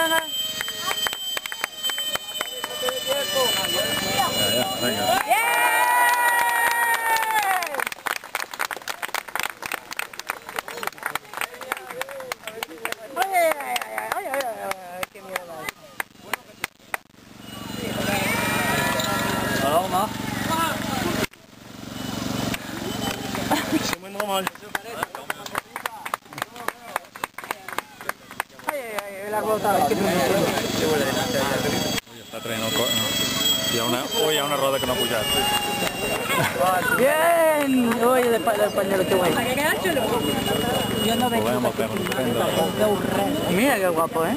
venga. Ya, venga. ¡Bien! Ay, qué mierda. Allemaal. Ze moet normaal. Ay, la gota. Està traient el cor. Hi ha una roda que no ha pujat. Bien. Oye, del pañuelo, qué guay. Yo no veo. Mira qué guapo, ¿eh?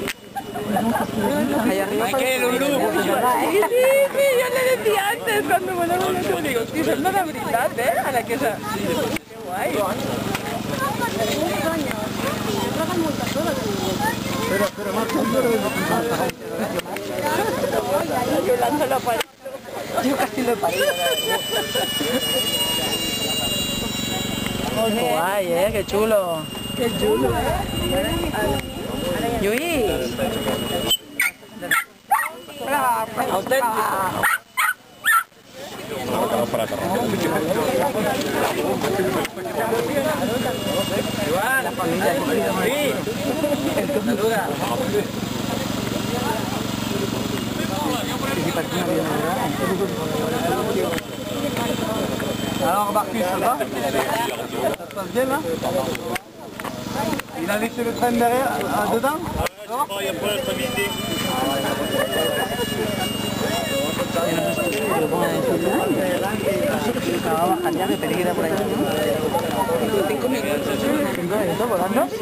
Ahí arriba. Sí, yo le decía antes cuando me lo digo, digo, sí, son una habilidad, ¿eh? A la que esa. Qué guay. Pero más yo lanzo la pared. Yo casi lo paré. Qué guay, qué chulo. Qué chulo, Yui. Vamos para atrás. La familia sí. Saluda. Alors on va reculer, ça va? Ça se passe bien là? Il a laissé le train derrière, dedans? Estaba bajando ya, me pedí que era por ahí. 5 minutos. ¿Volando? Sí.